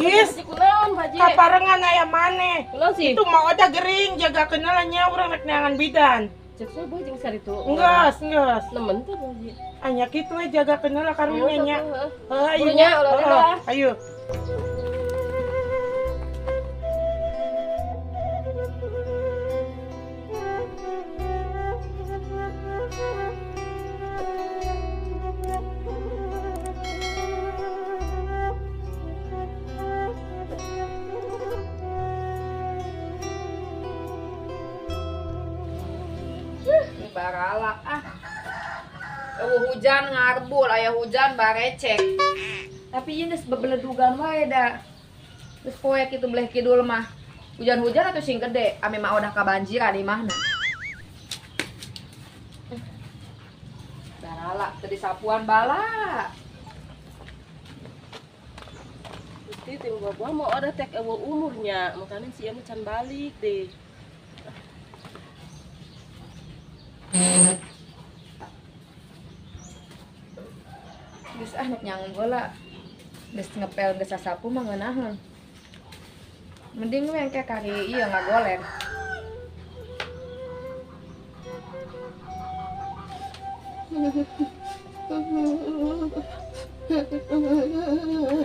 Is, kaparengan ayam maneh. Sih? Itu mau ada gering, jaga kenalannya orang rek neangan bidan. Cek saya boy jeung sari tu. Enggas. Nemen tuh Baji. Anya kitu we jaga kenal karunya nya. Ayo Burunya, ulah. Ayo. Baralak hujan ngarbul aya hujan barecek tapi ini bebeledugan wae da geus poe kitu belah kidul mah hujan-hujan atau sing gede ame mah udah kabanjiran di mana baralak tadi sapuan bala Gusti teh gua mau ada tek umurnya makanya si ieu can balik deh. geus nek nyang bola geus ngepel geus sasapu mah ngeunaheun mending we engke kari ieu ngagoler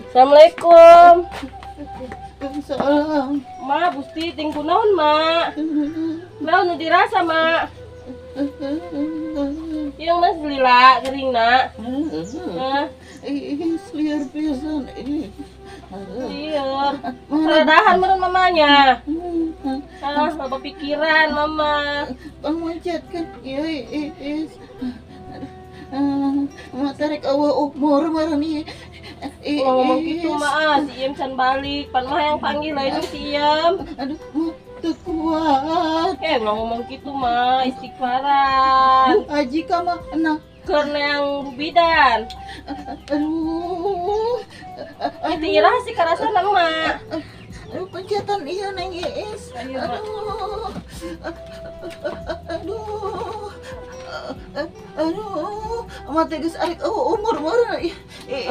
Assalamualaikum. Salam. Ma, Gusti ting kunaon, Ma? Naon nu dirasa, Ma? Yang mas lila geringna. Hah? Liar pisan Iya. Radahan meureun mamanya. Ah, apa pikiran mama? Bang macet kan. Is. Matarek awa umur marah nih. Ngomong gitu mah, si Iem can balik. Pan mah yang panggil lain si Iem. Aduh, tuh kuat. Ngomong gitu mah, istighfaran. Aji kama enak. Karena yang bidan. Aduh. Itu ira sih karasana mah. Aduh, pencetan iya neng Is. Ayo, Mak. Aduh, mati geus arek umur marah.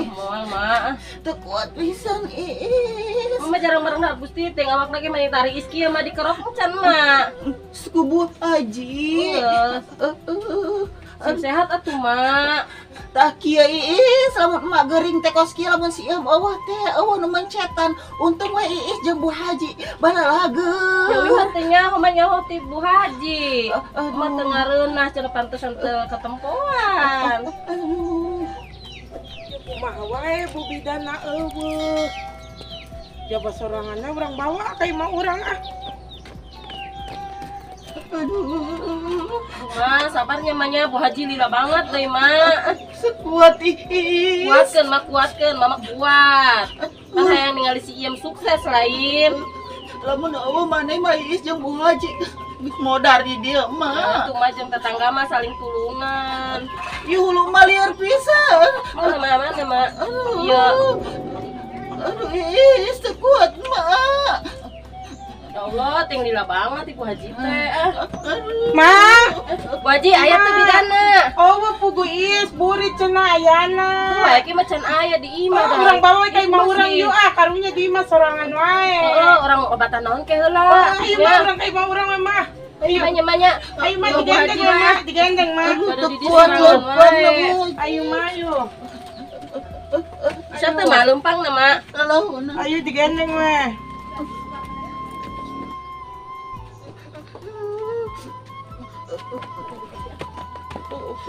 Moal mah. Teu kuat pisan Is. Mama jarang merendah Gusti teh ngawak lagi main tari iski mah di kerok can mah. Suku Aji. Sim sehat atuh mak. Tak kia Iis, lamun emak gering teh kos kia lamun si Iem awah teh awah nu mencetan. Untung we Iis jeung Bu Haji bala lageung. Yang hatinya mama nyaho ti Bu Haji. Mama teu ngareunah cenah pantesan teu ketempoan. Kumaha wae Bu Bidana eueuh. Jaba soranganna urang bawa ka imah urang ah. Aduh. Ma, sabarnya mahnya Bu Haji lila banget deh mak. Sekuat Iis. Kuatkeun, mama kuat. Kan hayang ningali si Iem sukses lain. Lamun eueuh maneh mah Iis jeung Bu Haji modar di dieu mah. Itu mah jeung tetangga mah saling tulungan. Ieu hulu mah liar pisan. Mana mak? Iya. Aduh Iis sekuat mah. Ya Allah, ting lila banget Ibu Haji teh. Ma, Bu Haji aya teh bidana. oh pugu Iis burit cenah ayana. Wae ki macan aya di imah dah. Urang bawa ka imah urang ieu ah karunya di imah sorangan wae. Orang obatan naon ke heula. Ieu mah urang ka imah urang mah. Ayo Manya. Ayo mah digendeng mah. Pada di Kuat disorangan Ayo mah ayo. Bisa teh mah lempang na mak. Ayo digendeng weh.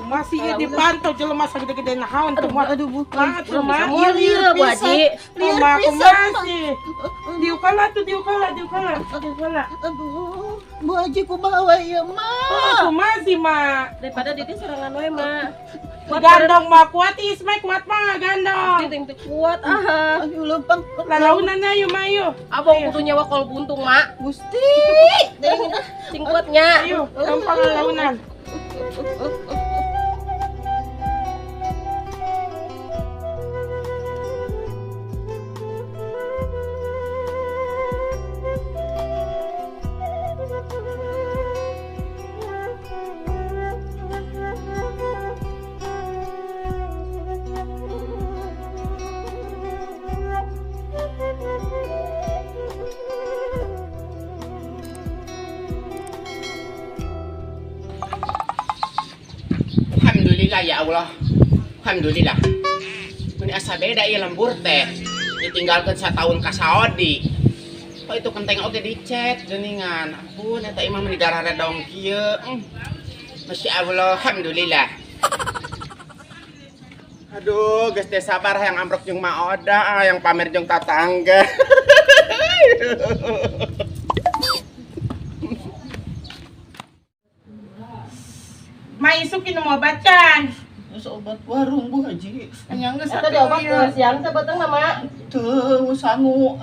Masih ya dipantau jelema sagede-gede nahaun tuh mah. Aduh bukan tuh mah. Iya Bu Haji. Rumah aku masih. Diukala. Aduh, Bu Haji kumaha wae ya, Mak? Aku masih, Mak. Daripada Didi serangan we mak. Gandong mah kuat Ismay kuat mah gandong. Ting kuat ah. Ayo lempang. Lalaunan na yuk mayu. Abang kudu nyawa kol buntung mak. Gusti. Sing kuatnya. Ayo, gampang lalaunan. Alhamdulillah ya Allah. Alhamdulillah. Ini asa beda ya lembur teh. Ditinggalkan setahun ka Saudi. Oh itu kenteng oke dicet geningan. Ampun eta imam di darah dong kieu. Masya Allah, alhamdulillah. Aduh, geus teh sabar yang ambrok jeung Ma Oda, yang pamer jeung tatangga. Ma isukin mau bacan. Obat warung Bu Haji. Yang geus Eta diobat ke siang teh beteng nama. Tuh sangu.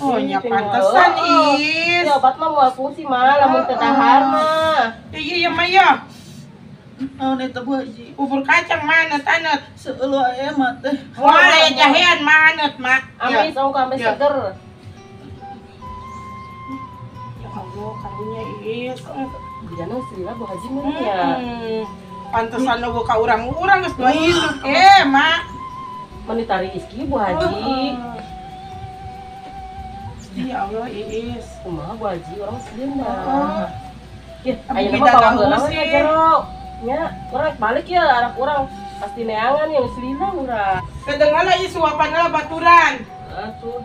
Oh nya pantesan Is. Diobat mah moal fungsi mah lamun teu dahar mah. Iya ya Maya. Naon eta Bu Haji? Bubur kacang mana tanet. Seulu aya mah teh. Wah, aya jahean manet, Mak. Amis ongko ambe Ya. seger. Ya Allah, karunya Is. Bijana sila Bu Haji mah ya. Pantesan lo ka urang-urang geus dua hidup. Mak. Menitari iski Bu Haji. Ya Allah, Is. Kumaha Bu Haji orang sieun Oh. dah. Ih, Tapi ayeuna beda mah bawa ganggu heula sih. ya jero. Nya, urang balik ya anak urang. Pasti neangan yang selina urang. Kedengar Is suapan lah baturan. Atuh.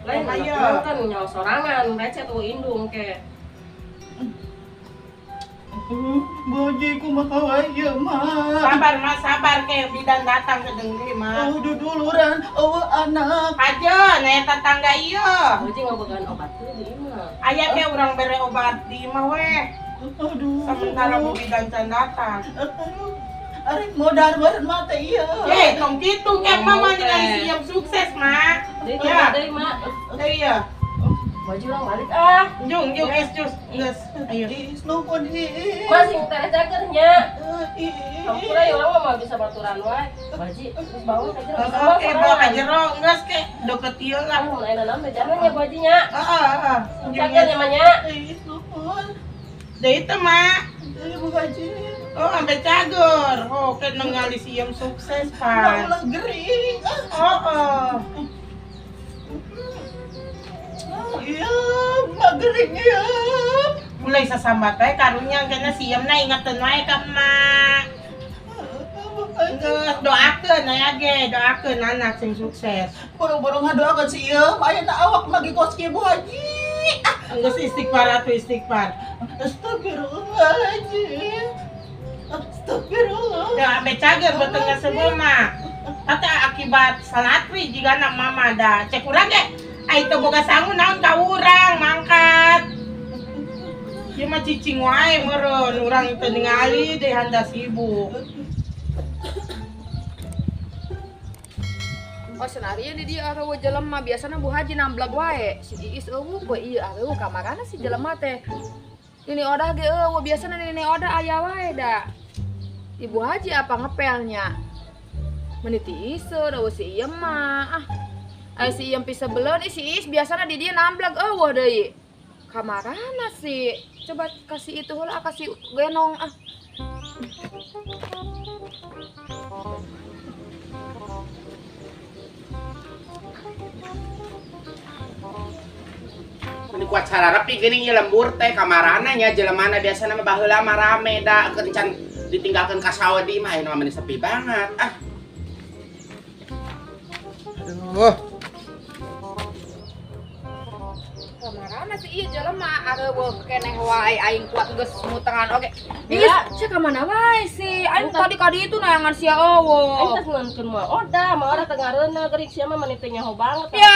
Lain Ayo. anak kan nyawa sorangan, recet tuh indung ke. Bu Haji kumaha wae mah. Sabar, Mas, sabar ke bidan datang kedengar, Mak. Aduh duluran eueuh anak. Aja, nah tetangga iya. Haji ngabogaan obat tuh di imah. Aya ke urang bere obat di imah weh. Aduh. Sementara bu bidan can datang. Aduh. Arek modar beureun mah teh ieu. Tong kitu ke mama dengan siap sukses, Mak. Deui Ya. deui mak. Iya. Baju urang balik ah. Jung, es jus. Geus. Ayo. Is nuhun is. Masing teh cagernya. Is. Kampura ya urang mah bisa baturan wae. Baji terus bangun aja urang Oke, bawa ka jero, geus ke deket ieu lah. Lah mun ayeuna nambe jangan ya bajinya. Heeh. Cager ya manya. Is nuhun. Deui teh, Mak. Ayo Bu Haji. Oh, ampe cager. Oh, ke ningali sieum sukses, Pan. Ulah gering. Oh. Oh iya, mak gering ya. Mulai sasambat teh karunya kena sieumna ingeteun wae ka Mak. Geus doakeun aya ge, doakeun anak sing sukses. Boro-boro ngadoakeun si ieu, ayeuna awak lagi kos kieu Bu Haji. Geus istighfar atuh istighfar. Astagfirullahaladzim. Astagfirullah. Da ambe cager betengna sebeul mah. Tata akibat salatri jika anak mama da cek urang ge. Ai teu boga sangu naon ka urang mangkat. Ieu mah cicing wae meureun, urang teu ningali deui handa sibuk. Oh senario di dia areueuh jelema biasana Bu Haji namblag wae. Si Iis eueuh ku ieu areueuh kamarana si jelema teh. Ini odah ge eueuh biasana ini odah aya wae da. Ibu Haji apa ngepelnya? Meniti iseu da si ieu mah. Ai si ieu pisah beleun si Iis biasana di dia namblag eueuh deui. Kamarana sih? Coba kasih itu heula kasih genong ah. Ini kuat sararapi geuning ieu lembur teh kamarana nya jelemana biasana mah baheula mah rame da kencan ditinggalkeun ka Saudi mah aya mah sepi banget. Ah. Aduh. Kamarana sih ieu jelema areueuh keneh wae aing kuat geus muteran oge. Ya. Iis, cek ka mana wae sih? Aing tadi ka ditu nayangan sia eueuh. Aing teh ngeunkeun mah oda, mah ora teu ngareuna geuring sia mah maneh teh nyaho banget. Ya,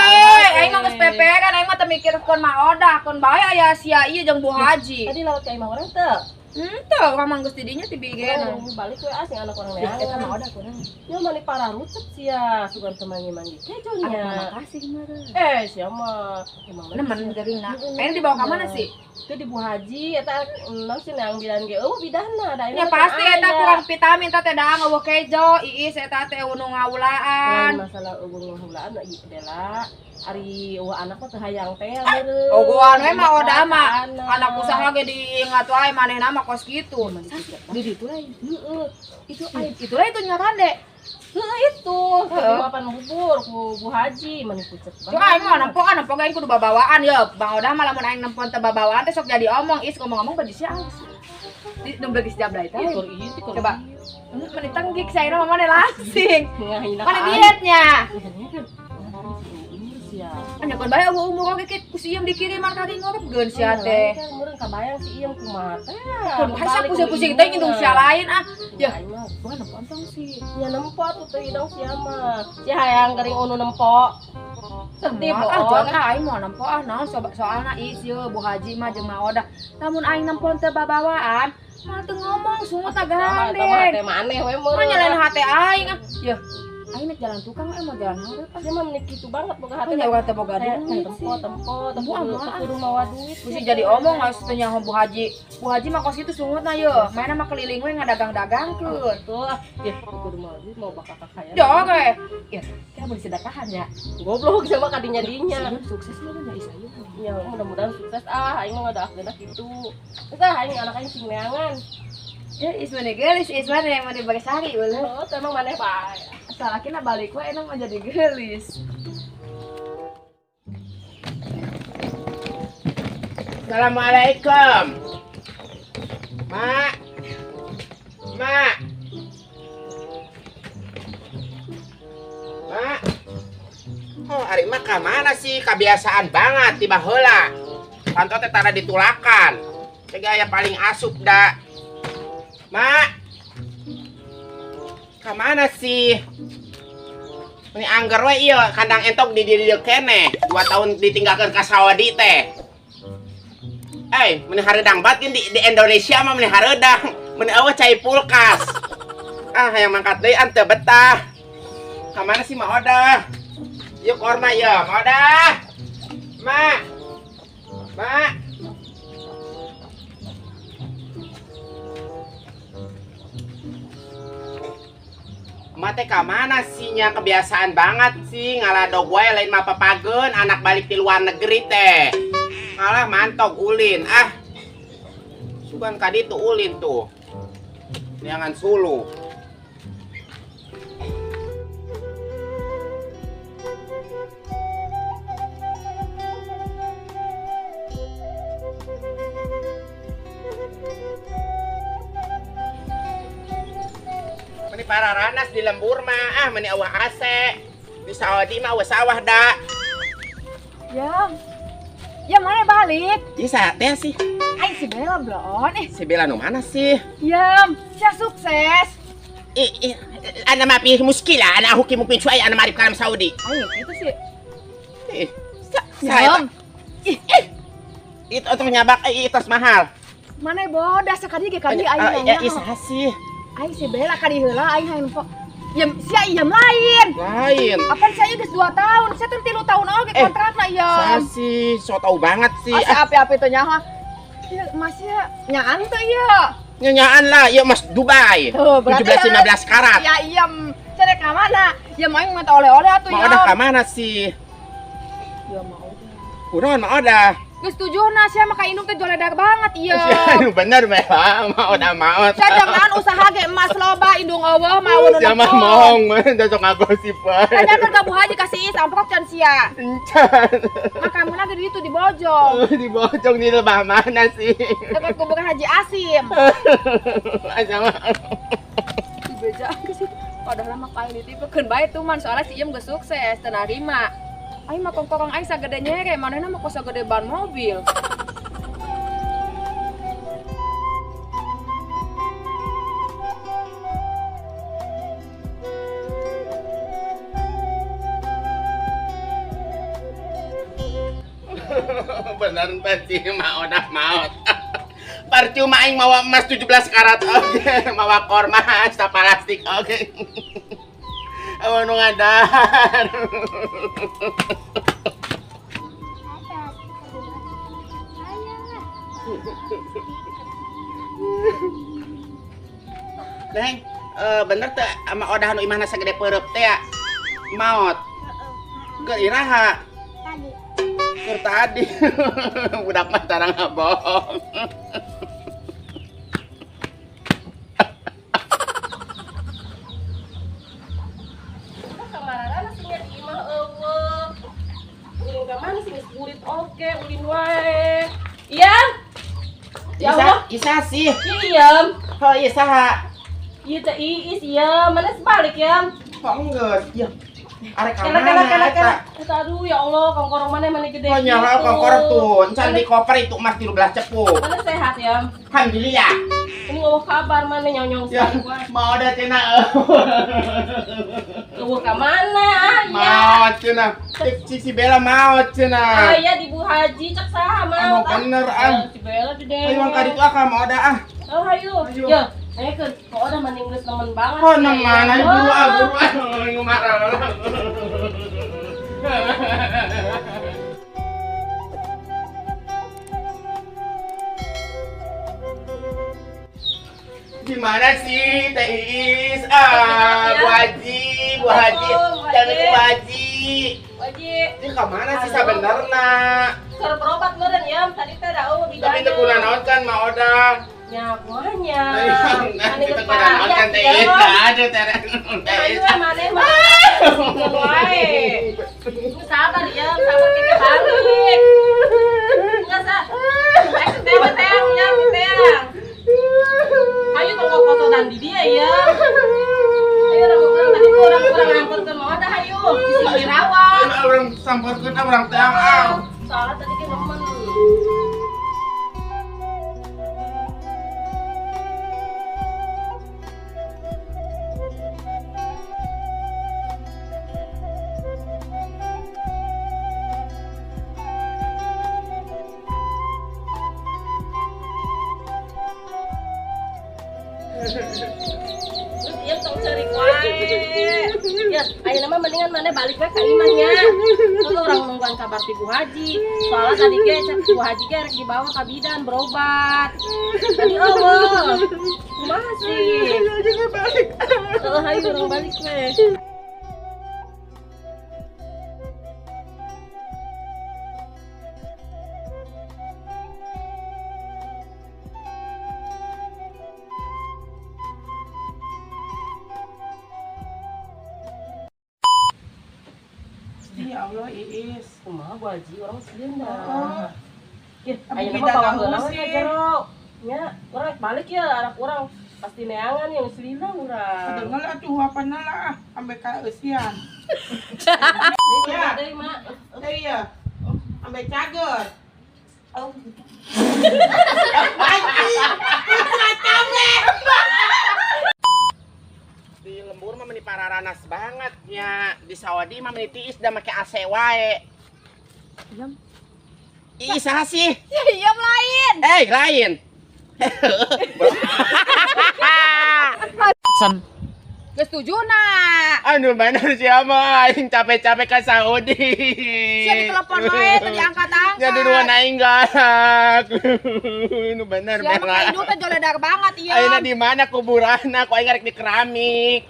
aing mah geus peperan, aing mah teu mikirkeun mah odah, keun bae aya sia ieu jeung Bu Haji. Tadi laut ka imah urang teu? Tuh, mamang geus didinya ti bigena. Balik we asing anak orang Eta neangan. mah odah kurang. Ya mani para rucet sia sugan temangi-mangi kejonya. Makasih meureun. Sia mah emang Nemen geuringna. Pengen dibawa ka mana sih? Itu di Bu Haji eta nang sih yang bilang ge bidahna da Ya pasti eta kurang vitamin teh da ngeueuh kejo, iis eta teh nu ngawulaan. masalah eueuh ngaheulaan da ieu dela ari anak mah teu hayang teh meureun. Ogoan we mah oda mah anak usaha ge diingat wae manehna mah kos kitu. Di ditu lain. Heeh. Itu lah itu nyarande. Itu tadi mapan bubur ku Bu Haji mani pucet Cuma aing mah nempo aing kudu babawaan ya. Bang Odah mah lamun aing nempon teh babawaan teh sok jadi omong is ngomong-ngomong bagi sia aus. Di nembel geus jablay teh. Tur ieu ti Coba. Meni tenggik saira mah mana langsing. ngahina. Mana dietnya? Sia. Anya kon bae umur oge ke ku sieum dikiriman ka ngorepgeun sia teh. Meureun kabayang si ieu kumaha teh. Kon hasa pusing-pusing teh ngindung sia lain ah. Ya, Aing mah bukan nempon sih. nya nempo atuh teh hidang sia mah. Si hayang gering unu nempo. Sedih Ah, bohong. jangan aing mau nempo naon soalna is ye Bu Haji mah jeung Ma Odah. Lamun aing nempon teh babawaan, mah teu ngomong sungut Tama gandeng. teh maneh we Mah meureun. nyalain hate aing ah. Ya, aing nek jalan tukang mau jalan hareup ah. Dia mah menik kitu banget boga hati. Nya uga teh boga Kayak duit. tempo Bu aman. kudu mawa duit. Bisa jadi omong geus teh nyaho Bu Haji. Bu Haji mah kos itu sungutna ye. Mainna mah keliling we ngadagang-dagangkeun. Tuh ah, ya kudu mawa duit mau bakal kakaya. Jog we. Ya, kira boleh sedekahan ya. Goblok sama kadinya dinya. Sieun sukses lu nya isayu. Ya mudah-mudahan sukses aing mah ada akhirnya gitu. Entah aing anak aing sing neangan. Ya ismane geulis, ismane yang mau dibagi sari uleuh. Oh, teh emang maneh bae. Salakina balik we enak mah jadi geulis. Assalamualaikum. Mak. Mak. Mak. Oh, ari mah ka mana sih? Kebiasaan banget tiba heula. Pantot teh tara ditulakan. Teh gaya paling asup da. Mak. Ka mana sih? Ini anggar we ieu kandang entok di dieu keneh. 2 tahun ditinggalkeun ka Saudi teh. Meni hareudang batin di Indonesia mah meni hareudang. Meni eueuh cai pulkas. Hayang mangkat deui an teu betah. Ka mana sih Ma Odah? Yuk korma ya, Ma Odah. Ma. Ma. Emak teh ka mana sih nya kebiasaan banget sih ngaladog wae lain mah papageun anak balik di luar negeri teh. Malah mantog ulin sugan ka ditu ulin tuh. Jangan sulu. Meni para ranas di lembur mah meni awah AC. Di Saudi mah awah sawah da. Ya mana balik? Bisa teh sih. Aing si Bella blon. Si Bella nu mana sih? Sia sukses. Ana mah pilih muskila, ana huki mungkin cuai ana marif kalam Saudi. Aing gitu sih. Saya itu untuk nyabak itu mahal. Mana bodas sekali ge kali aing Ya isaha sih. Aing si Bella kali heula aing hayang po. Sia iem lain. Lain. Apa saya geus 2 tahun, saya teh 3 tahun oge kontrakna Saya iem. sih so tau banget sih. Asa api-api teh nyaho. Ya masih nyaan teh ya. Nyanyaan lah, ya Mas Dubai. Tuh, berarti 17-15 karat. Ya iem, cere ka mana? Ya aing minta oleh-oleh atuh Mau ya. ada ka mana sih? Ya mau. Kunaon mau ada? Geus tujuna sia mah ka indung teh joledak banget ieu. Anu bener mah, mau ada maot. Saya dengan usaha ge emas loba indung eueuh mau nu Sia mah mohong, da sok ngagosip wae. Tanyakeun ka Bu Haji kasih amprok can sia. Encan. Makamna ge ditu di Bojong. Di Bojong di lebah mana sih? Dekat kuburan Haji Asim. Asa mah. Di beja geus itu. Padahal mah paling ditipekeun bae tuh man soalnya si Iem geus sukses teu narima. Aing mah kongkorong aing sagede nyere, manehna mah kos sagede ban mobil. Bener pasti mau dah maot. Percuma aing mawa emas 17 karat. Oke, mawa korma sa plastik. Oke. Awan nu ngadar. Neng, bener teh ama odah nu imahna sagede peureup teh ya? Maot. Keur iraha? Tadi. Keur tadi. Budak mah tarang bohong. Kamarana sih nya di imah eueuh. Ulin ka mana sih geus kulit oge, ulin wae. Ian. Ya Allah. Isa sih. Iam. Oh, iya saha? Ieu teh Iis ya, mana sebalik ya? Kok enggak? Ya. Arek Kela kamana eta? Aduh ya Allah, kongkorong mana gede Oh nyaho kongkorong tuh, encan di koper itu emas 13 cepu. Mana sehat ya? Alhamdulillah. Ini ngomong kabar mana nyonyong Ya, sekali gua. mau ada cenah. Lu ke mana? Ya. Mau cenah. Si Bella mau cenah. Iya di Bu Haji cek saha mau. Bener Si Bella di deh. Ayo angkat itu akal mau ada ah. Oh ayo. Ya, kan kok udah mending geus nemen banget. Oh neman ayo buru ah ngumara. Gimana sih Teh Iis? Bu Haji, Bu Haji, jangan Bu Haji. Haji. Ini kemana sih sebenarnya? Keur berobat meureun ya, tadi teh da eueuh bidana. Tapi teu kunaon kan mau ada. Ya, kumanya. Nanti kita kunaon kan Teh Iis. Aduh Teh. Ayo maneh mah. Wae. Lu sabar ya, sabar keke balik. Enggak sa. Ayo teh ya, teh. Ayo kalau kotoran di dia ya. Ayo orang tadi kurang ngangkut ke mau ada ayo. Di Rawan. Orang sampeurkeun orang teh ah. Salah tadi ke nemen. Terus dia tong cari wae. Ya, ayeuna mah mendingan mana balik we ka imahnya. Kalau orang nungguan kabar ti Bu Haji. Soalnya tadi ge cek Bu Haji ge rek dibawa ka bidan berobat. Tadi eueuh. Kumaha sih? Balik. Hayu urang balik we. Ya Allah, Iis. Kumaha Bu Haji orang sieun da. Ya, Abi ayeuna mah kita bawa tahu heula sih. we jero. Nya, urang rek balik ya anak urang pasti neangan yang selina urang. Dengar atuh apa lah, sampai ka eusian. Ya, deui mak. Teh iya. Sampai cager. Oh. Di lembur mah meni pararanas banget nya. Di Saudi mah meni tiis da make AC wae. Iis saha sih? Iya lain. Lain. Geus setuju na. Anu bener siapa aing capek-capek ka Saudi. Sia ditelepon wae teu diangkat-angkat. Ya duduan aing galak. Nu bener Sia mah hidup teh joledar banget ieu. Ayeuna di mana kuburanna? Ku aing rek di keramik.